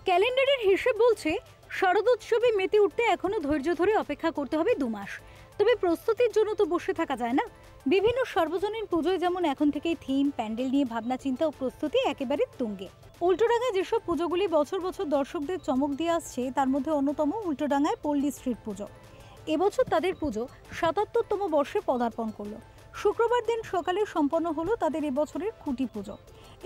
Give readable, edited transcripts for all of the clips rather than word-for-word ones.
ক্যালেন্ডারের হিসেব বলছে শারদোৎসবে মেতে উঠতে এখনো ধৈর্য ধরে অপেক্ষা করতে হবে 2 মাস। তবে প্রস্তুতির জন্য তো বসে থাকা যায় না। বিভিন্ন সর্বজনীন পুজোয় যেমন এখন থেকেই থিম, প্যান্ডেল নিয়ে ভাবনা চিন্তা ও প্রস্তুতি একেবারে তুঙ্গে। উল্টোডাঙায় যেসব পুজোগুলি বছর বছর দর্শকদের চমক দিয়ে আসছে তার মধ্যে অন্যতম উল্টোডাঙায় পল্লী স্ট্রিট পুজো। এবছর তাদের পুজো ৭৭তম বর্ষে পদার্পণ করলো। শুক্রবার দিন সকালে সম্পন্ন হলো তাদের এবছরের খুঁটি পুজো।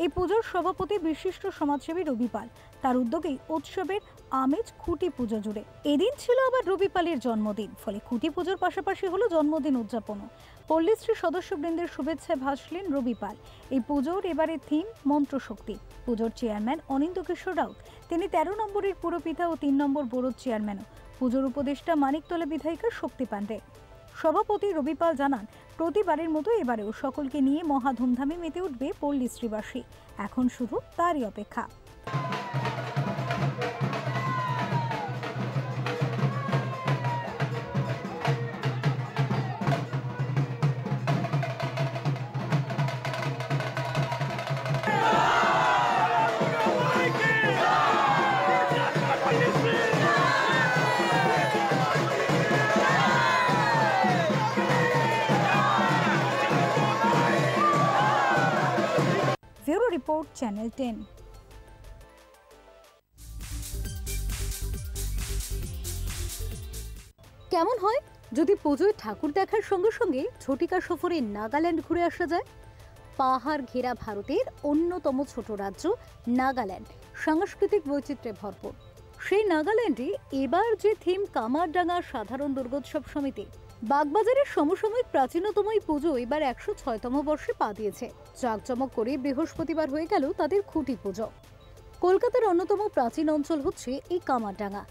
এই পুজোর সভাপতি বিশিষ্ট সমাজসেবী রবি পাল। তার উদ্যোগেই উৎসবের আমেজ খুঁটি পুজো জুড়ে। এদিন ছিল আবার রবি পালের জন্মদিন, ফলে খুঁটি পুজোর পাশাপাশি হলো জন্মদিন উদযাপনও। পল্লীশ্রী সদস্যবৃন্দের শুভেচ্ছায় ভাসলেন রবি পাল। এই পুজোর এবারে থিম মন্ত্রশক্তি। পুজোর চেয়ারম্যান অনিন্দ কিশোর রাউত, তিনি ১৩ নম্বরের পুরপিতা ও ৩ নম্বর বোরোর চেয়ারম্যানও। পুজোর উপদেষ্টা মানিকতলা বিধায়িকা শক্তি পাণ্ডে। সভাপতি রবি পাল জানান, প্রতিবারের মতো এবারেও সকলকে নিয়ে মহা ধুমধামে মেতে উঠবে পল্লীশ্রীবাসী। এখন শুধু তারই অপেক্ষা। Bureau report, channel 10। কেমন হয় যদি পুজোয় ঠাকুর দেখার সঙ্গে সঙ্গে ঝটিকা সফরে নাগাল্যান্ড ঘুরে আসা যায়? পাহাড় ঘেরা ভারতের অন্যতম ছোট রাজ্য নাগাল্যান্ড সাংস্কৃতিক বৈচিত্র্যে ভরপুর। সেই নাগাল্যান্ডে এবার যে থিম কামারডাঙ্গা সাধারণ দুর্গোৎসব সমিতি। বাগবাজারের সমসাময়িক প্রাচীনতম এই পুজো এবার ১০৬তম বর্ষে পা দিয়েছে। জাঁকজমক করে বৃহস্পতিবার হয়ে গেল তাদের খুঁটি পুজো। কলকাতার অন্যতম প্রাচীন অঞ্চল হচ্ছে এই কামারডাঙ্গা।